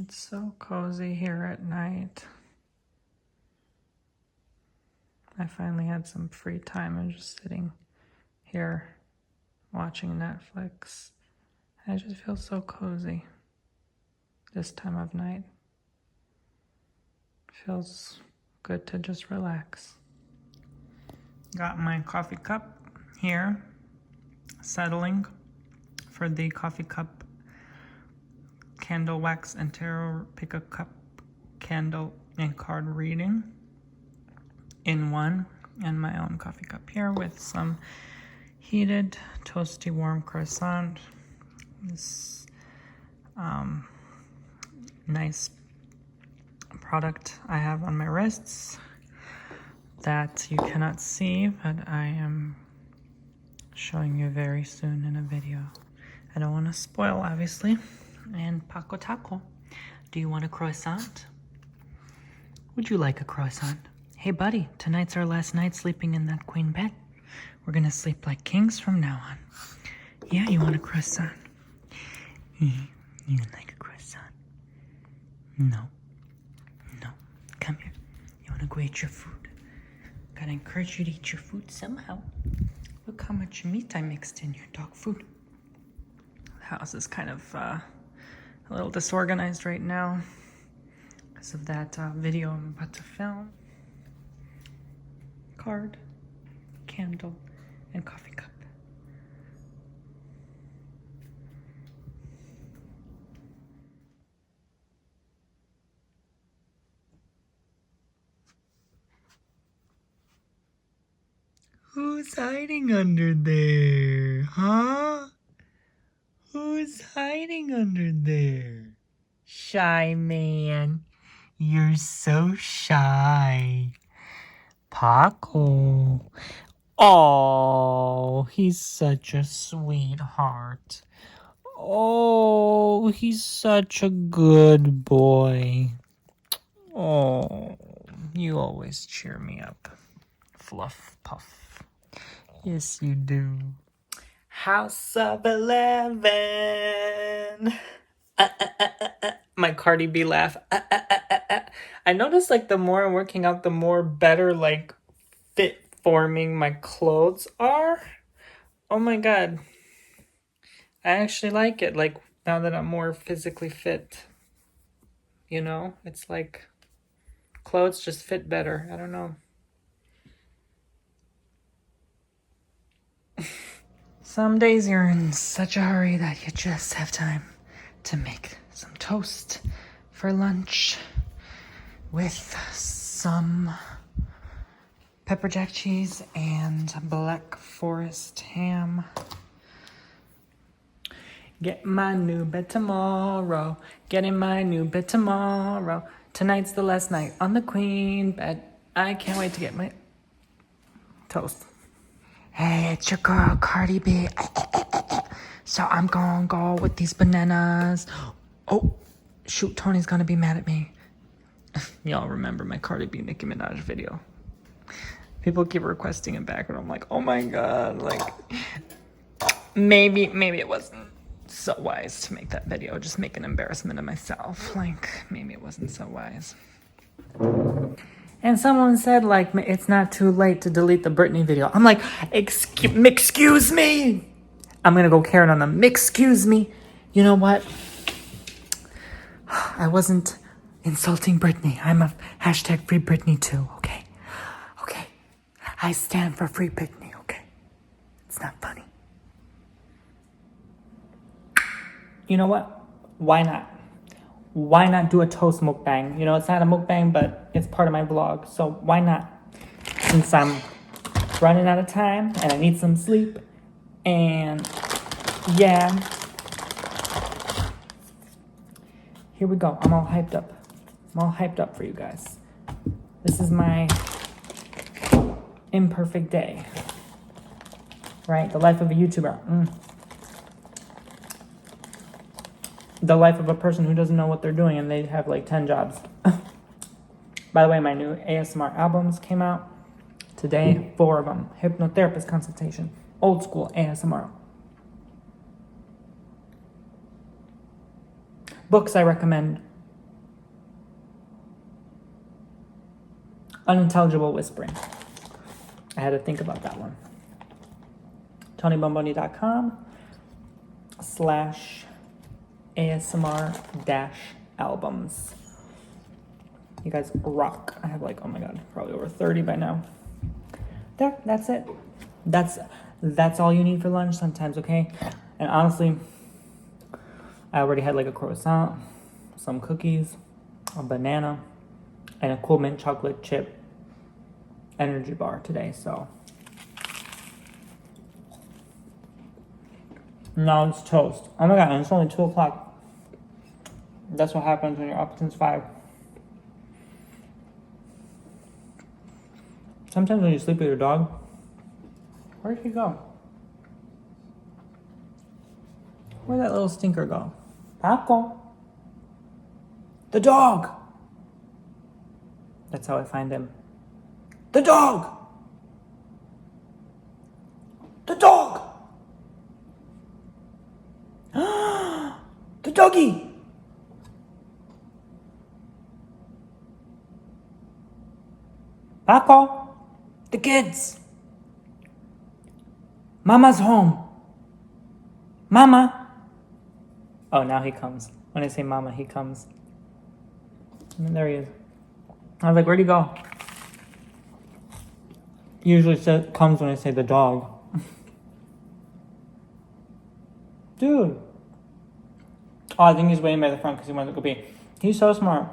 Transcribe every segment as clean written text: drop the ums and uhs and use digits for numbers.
It's so cozy here at night. I finally had some free time. I'm just sitting here watching Netflix. I just feel so cozy this time of night. Feels good to just relax. Got my coffee cup here, settling for the coffee cup candle wax and tarot pick a cup candle and card reading in one, and my own coffee cup here with some heated toasty warm croissant. This nice product I have on my wrists that you cannot see, but I am showing you very soon in a video. I don't want to spoil, obviously. And Paco Taco, do you want a croissant? Would you like a croissant? Hey buddy, tonight's our last night sleeping in that queen bed. We're gonna sleep like kings from now on. Yeah, you want a croissant? You like a croissant? No. Come here. You wanna go eat your food? Gotta encourage you to eat your food somehow. Look how much meat I mixed in your dog food. The house is kind of a little disorganized right now because of that video I'm about to film. Card, candle, and coffee cup. Who's hiding under there, huh? Who's hiding under there? Shy man. You're so shy. Paco. Oh, he's such a sweetheart. Oh, he's such a good boy. Oh, you always cheer me up. Fluff puff. Yes, you do. House of 11. My Cardi B laugh. I noticed like the more I'm working out, the more better like fit forming my clothes are. Oh my god. I actually like it. Like now that I'm more physically fit. You know, it's like clothes just fit better. I don't know. Some days you're in such a hurry that you just have time to make some toast for lunch with some pepper jack cheese and black forest ham. Get my new bed tomorrow. Getting my new bed tomorrow. Tonight's the last night on the queen bed. I can't wait to get my toast. Hey, it's your girl, Cardi B. So I'm gonna go with these bananas. Oh, shoot, Tony's gonna be mad at me. Y'all remember my Cardi B Nicki Minaj video. People keep requesting it back, and I'm like, oh my god, like, maybe it wasn't so wise to make that video, just make an embarrassment of myself. Like, maybe it wasn't so wise. And someone said, like, it's not too late to delete the Britney video. I'm like, excuse me? I'm gonna go Karen on them. Excuse me? You know what? I wasn't insulting Britney. I'm a hashtag free Britney too, okay? Okay. I stand for free Britney, okay? It's not funny. You know what? Why not? Why not do a toast mukbang? You know, it's not a mukbang, but it's part of my vlog. So why not? Since I'm running out of time and I need some sleep. And yeah. Here we go. I'm all hyped up. I'm all hyped up for you guys. This is my imperfect day. Right? The life of a YouTuber. The life of a person who doesn't know what they're doing and they have like 10 jobs. By the way, my new ASMR albums came out today, 4 of them. Hypnotherapist consultation, old school ASMR. Books I recommend, Unintelligible whispering. I had to think about that one. TonyBomboni.com/ASMR-albums. You guys rock. I have like, oh my god, probably over 30 by now. There, that's it. That's all you need for lunch sometimes, okay? And honestly, I already had like a croissant, some cookies, a banana, and a cool mint chocolate chip energy bar today, so. Now it's toast. Oh my god, and it's only 2 o'clock. That's what happens when you're up since 5. Sometimes when you sleep with your dog, where did he go? Where'd that little stinker go? Paco. The dog. That's how I find him. The dog. The dog. The doggy. Paco. The kids. Mama's home. Mama. Oh, now he comes. When I say mama, he comes. And there he is. I was like, where'd he go? He usually comes when I say the dog. Dude. Oh, I think he's waiting by the front because he wants to go pee. He's so smart.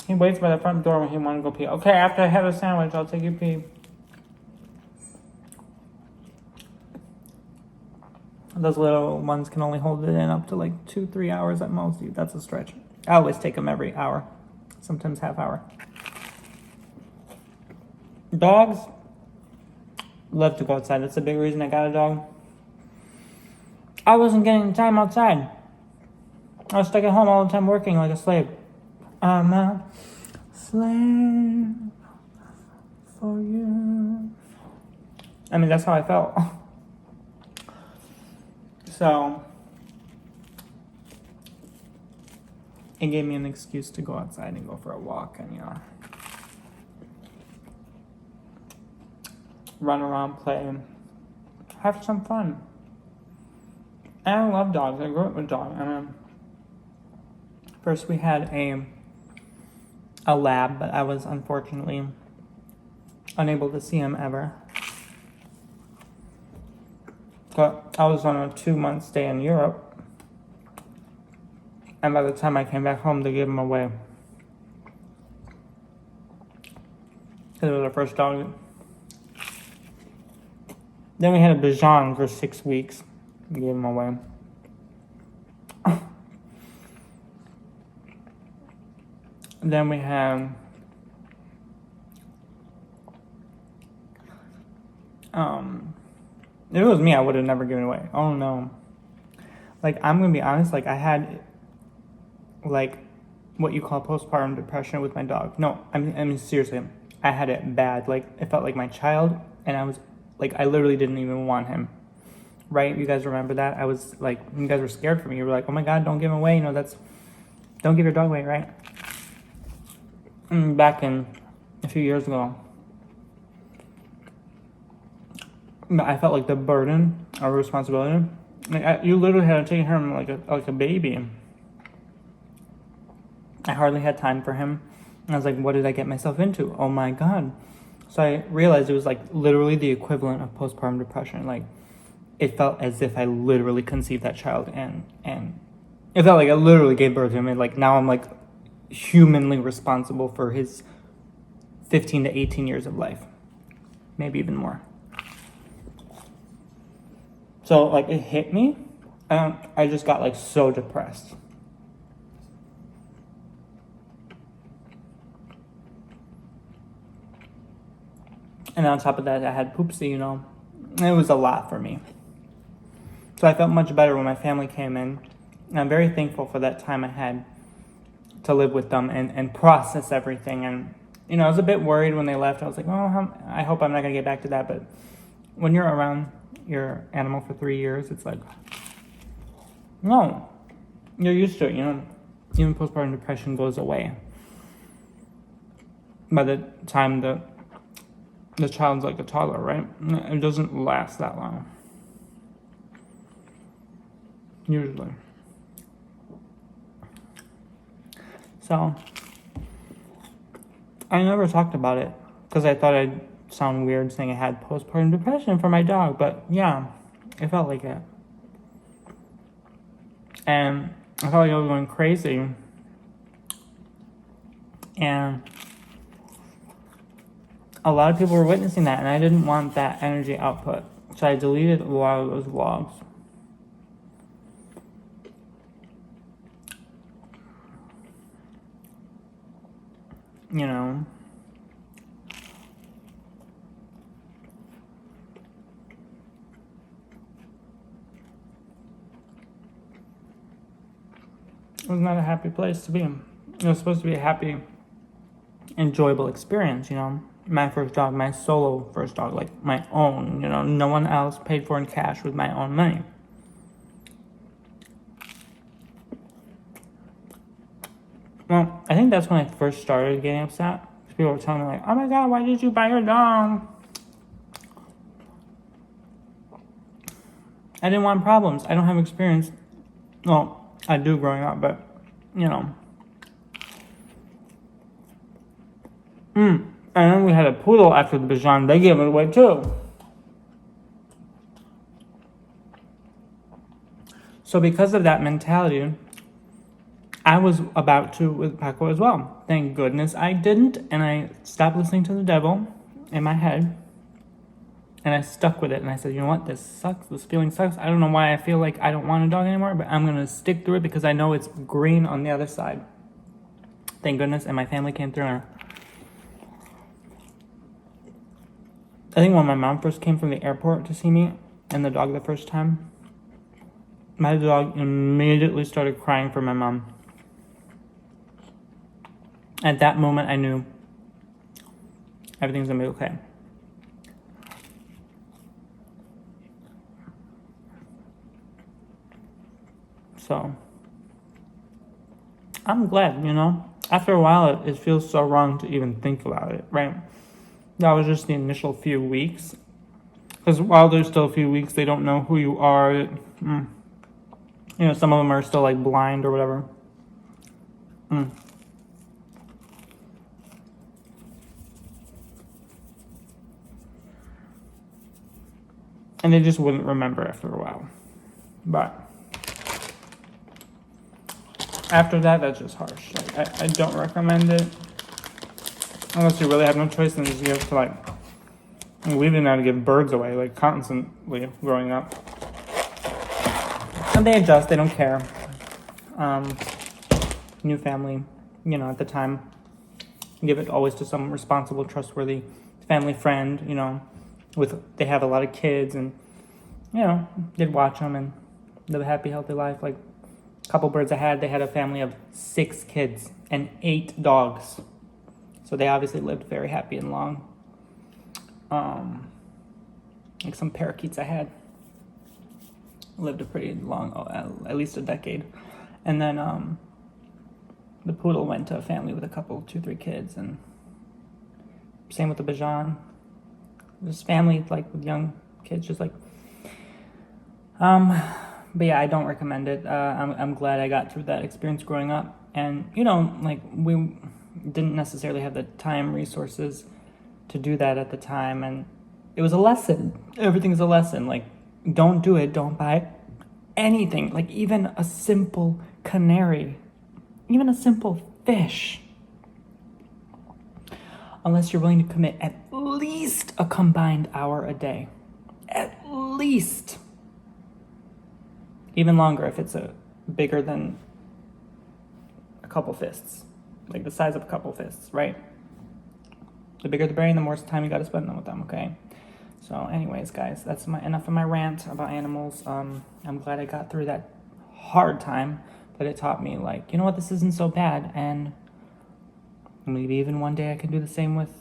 He waits by the front door when he wants to go pee. Okay, after I have a sandwich, I'll take you pee. Those little ones can only hold it in up to like 2-3 hours at most. That's a stretch. I always take them every hour, sometimes half hour. Dogs love to go outside. That's a big reason I got a dog. I wasn't getting time outside. I was stuck at home all the time working like a slave. I'm a slave for you. I mean, that's how I felt. So, it gave me an excuse to go outside and go for a walk and, run around, play, have some fun. And I love dogs. I grew up with dogs. I mean, first we had a lab, but I was unfortunately unable to see him ever. But I was on a 2-month stay in Europe, and by the time I came back home, they gave him away. Because it was our first dog. Then we had a Bichon for 6 weeks. We gave him away. Then we had if it was me, I would have never given it away. Oh no. Like, I'm gonna be honest, like, I had like what you call postpartum depression with my dog. No, I mean seriously, I had it bad. Like, it felt like my child, and I was like, I literally didn't even want him. Right? You guys remember that? I was like, you guys were scared for me. You were like, oh my god, don't give him away. Don't give your dog away, right? Back in a few years ago, I felt like the burden or responsibility. Like, you literally had to take care of him like a baby. I hardly had time for him. I was like, what did I get myself into? Oh my god. So I realized it was like literally the equivalent of postpartum depression. Like, it felt as if I literally conceived that child, and it felt like I literally gave birth to him, and like now I'm like humanly responsible for his 15 to 18 years of life, maybe even more. So like, it hit me, and I just got like so depressed. And on top of that, I had Poopsie, It was a lot for me. So I felt much better when my family came in. And I'm very thankful for that time I had to live with them and process everything. And, I was a bit worried when they left. I was like, oh, I hope I'm not going to get back to that. But when you're around your animal for 3 years, it's like, no, you're used to it, Even postpartum depression goes away by the time the the child's like a toddler, right? It doesn't last that long. Usually. So, I never talked about it because I thought I'd sound weird saying I had postpartum depression for my dog, but yeah, it felt like it. And I felt like I was going crazy. And a lot of people were witnessing that, and I didn't want that energy output. So I deleted a lot of those vlogs. You know. It was not a happy place to be. It was supposed to be a happy, enjoyable experience, you know. My first dog, my solo first dog, like my own, you know, no one else paid for in cash with my own money. Well, I think that's when I first started getting upset. People were telling me like, oh my God, why did you buy your dog? I didn't want problems. I don't have experience. Well, I do growing up, but, you know. And then we had a poodle after the Bichon. They gave it away too. So because of that mentality, I was about to with Paco as well. Thank goodness I didn't, and I stopped listening to the devil in my head, and I stuck with it, and I said, you know what, this sucks, this feeling sucks. I don't know why I feel like I don't want a dog anymore, but I'm going to stick through it because I know it's green on the other side. Thank goodness, and my family came through. I think when my mom first came from the airport to see me and the dog the first time, my dog immediately started crying for my mom. At that moment, I knew everything's gonna be okay. So, I'm glad, you know. After a while, it feels so wrong to even think about it, right? That was just the initial few weeks. Because while there's still a few weeks, they don't know who you are. You know, some of them are still like blind or whatever. And they just wouldn't remember after a while. But after that, that's just harsh. Like, I don't recommend it. Unless you really have no choice, then you have to like, we didn't know how to give birds away, like constantly growing up. And they adjust, they don't care. New family, you know, at the time, give it always to some responsible, trustworthy family friend, you know, they have a lot of kids and, you know, they'd watch them and live a happy, healthy life. Like a couple birds they had a family of 6 kids and 8 dogs. So they obviously lived very happy and long. Like some parakeets I had lived a pretty long, at least a decade. And then the poodle went to a family with a couple, 2-3 kids, and same with the Bichon. This family like with young kids, just like. But yeah, I don't recommend it. I'm glad I got through that experience growing up, and you know, like we didn't necessarily have the time, resources to do that at the time, and it was a lesson. Everything's a lesson. Like, don't do it. Don't buy anything. Like even a simple canary, even a simple fish. Unless you're willing to commit at least a combined hour a day. At least. Even longer if it's bigger than a couple fists. Like the size of a couple fists, right? The bigger the brain, the more time you gotta spend with them, okay? So anyways, guys, that's enough of my rant about animals. I'm glad I got through that hard time, but it taught me, like, you know what, this isn't so bad, and maybe even one day I can do the same with,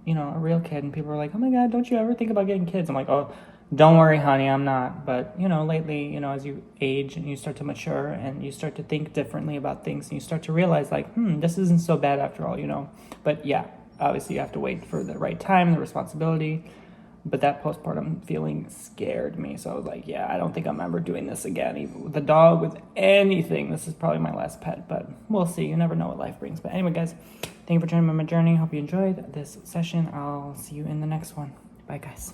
you know, a real kid, and people are like, oh my God, don't you ever think about getting kids? I'm like, oh, don't worry, honey, I'm not. But, you know, lately, you know, as you age and you start to mature and you start to think differently about things and you start to realize, like, this isn't so bad after all, you know. But yeah, obviously you have to wait for the right time, the responsibility. But that postpartum feeling scared me. So I was like, yeah, I don't think I'm ever doing this again. Even with the dog, with anything. This is probably my last pet, but we'll see. You never know what life brings. But anyway, guys, thank you for joining me on my journey. Hope you enjoyed this session. I'll see you in the next one. Bye, guys.